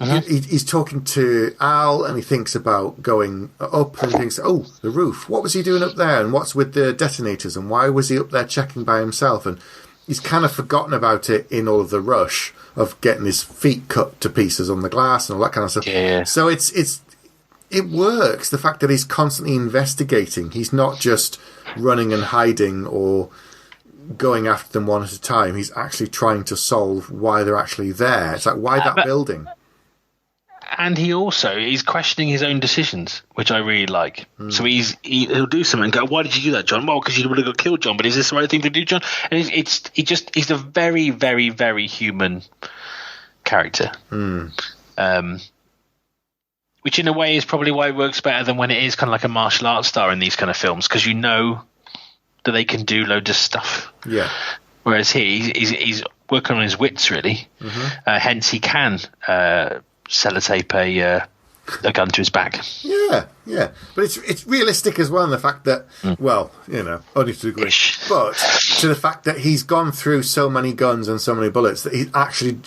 he's talking to Al, and he thinks about going up, and he thinks, "Oh, the roof. What was he doing up there? And what's with the detonators? And why was he up there checking by himself?" And he's kind of forgotten about it in all of the rush of getting his feet cut to pieces on the glass and all that kind of stuff. Yeah. So it works. The fact that he's constantly investigating. He's not just running and hiding or going after them one at a time. He's actually trying to solve why they're actually there. It's like, why that building? And he's questioning his own decisions, which I really like. So he'll do something and go, "Why did you do that, John?" "Well, because you would have got killed, John. But is this the right thing to do, John?" And he's a very, very, very human character. Which in a way is probably why it works better than when it is kind of like a martial arts star in these kind of films, because you know that they can do loads of stuff. Yeah. Whereas he's working on his wits, really. Hence he can sellotape a gun to his back. Yeah. But it's realistic as well in the fact that, well, only to a degree, but to the fact that he's gone through so many guns and so many bullets that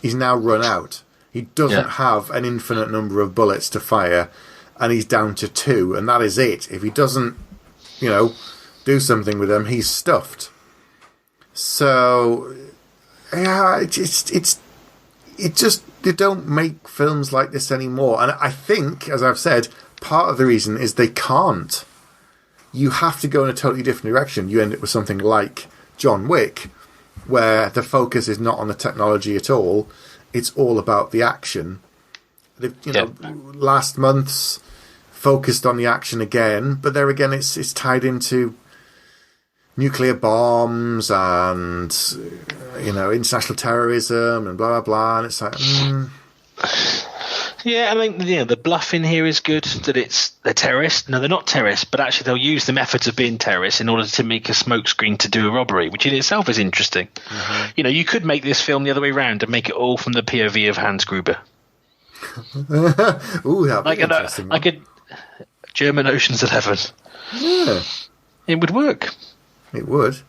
he's now run out. He doesn't have an infinite number of bullets to fire, and he's down to 2, and that is it. If he doesn't, do something with them, he's stuffed. So, yeah, they don't make films like this anymore. And I think, as I've said, part of the reason is they can't. You have to go in a totally different direction. You end up with something like John Wick, where the focus is not on the technology at all. It's all about the action. Last month's focused on the action again, but there again, it's tied into nuclear bombs and international terrorism and blah blah blah. And it's like, yeah, I mean, the bluff in here is good. That they're terrorists. No, they're not terrorists, but actually they'll use the methods of being terrorists in order to make a smokescreen to do a robbery, which in itself is interesting. You could make this film the other way around and make it all from the POV of Hans Gruber. Ooh, that'd be interesting. Like a German Ocean's 11. Yeah, it would work. It would.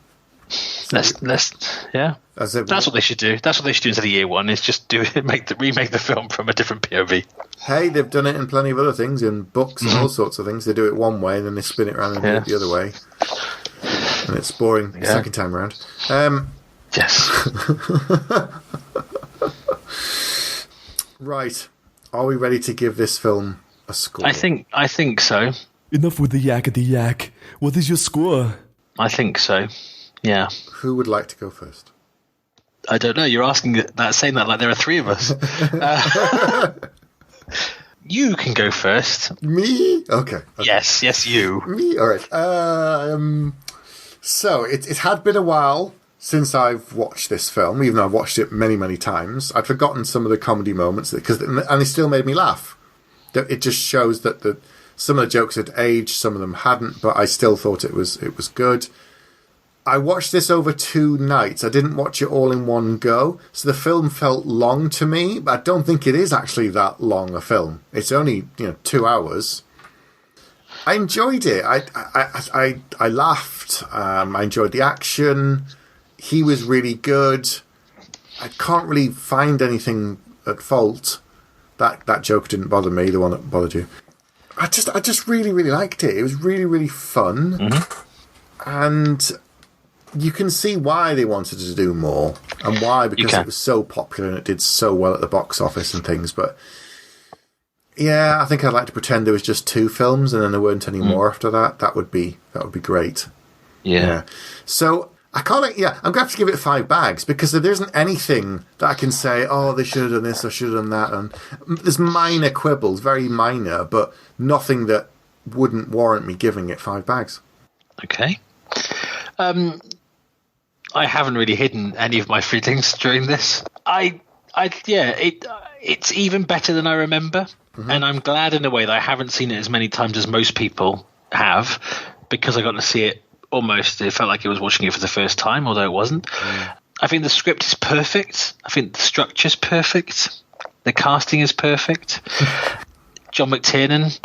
That's what they should do. That's what they should do instead of Year One. Is just remake the film from a different POV. Hey, they've done it in plenty of other things, in books and all sorts of things. They do it one way, and then they spin it around and do it the other way, and it's boring the second time around. Yes. Right. Are we ready to give this film a score? I think so. Enough with the yak. What is your score? I think so. Yeah. Who would like to go first? I don't know. You're asking that, saying that like there are 3 of us. You can go first. Me? Okay. Yes, you. Me? All right. So it had been a while since I've watched this film, even though I've watched it many, many times. I'd forgotten some of the comedy moments, and they still made me laugh. It just shows that some of the jokes had aged, some of them hadn't, but I still thought it was good. I watched this over 2 nights. I didn't watch it all in one go, so the film felt long to me, but I don't think it is actually that long a film. It's only 2 hours. I enjoyed it. I laughed. I enjoyed the action. He was really good. I can't really find anything at fault. That joke didn't bother me, the one that bothered you. I just really, really liked it. It was really, really fun. And you can see why they wanted to do more. And why, because it was so popular and it did so well at the box office and things. But yeah, I think I'd like to pretend there was just 2 films and then there weren't any more after that. That would be great. Yeah. So I can't. Yeah, I'm going to have to give it 5 bags because there isn't anything that I can say. Oh, they should have done this. I should have done that. And there's minor quibbles, very minor, but nothing that wouldn't warrant me giving it 5 bags. Okay. I haven't really hidden any of my feelings during this. It's even better than I remember, and I'm glad in a way that I haven't seen it as many times as most people have, because I got to see it almost. It felt like I was watching it for the first time, although it wasn't. I think the script is perfect. I think the structure's perfect. The casting is perfect. John McTiernan,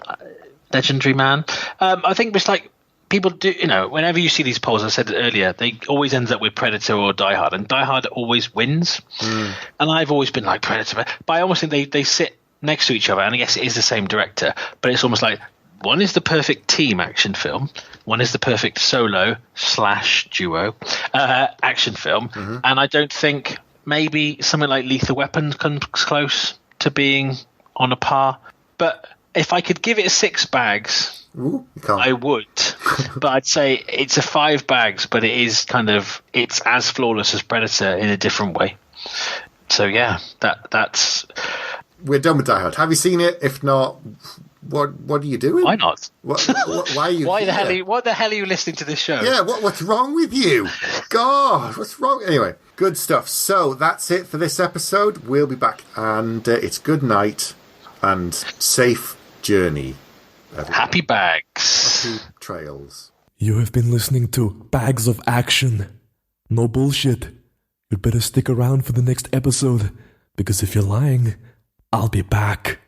legendary man. I think it's like, people do, whenever you see these polls, I said it earlier, they always ends up with Predator or Die Hard, and Die Hard always wins. And I've always been like Predator, but I almost think they sit next to each other, and I guess it is the same director, but it's almost like one is the perfect team action film, one is the perfect solo/duo action film, and I don't think maybe something like Lethal Weapon comes close to being on a par. But if I could give it 6 bags... Ooh, you can't. I would, but I'd say it's a 5 bags, but it's as flawless as Predator in a different way. So yeah, that's. We're done with Die Hard. Have you seen it? If not, what are you doing? Why not? Why are you? What the hell are you listening to this show? Yeah, what's wrong with you? God, what's wrong? Anyway, good stuff. So that's it for this episode. We'll be back, and it's good night and safe journey. Everyone. Happy bags. Happy trails. You have been listening to Bags of Action. No bullshit. You'd better stick around for the next episode, because if you're lying, I'll be back.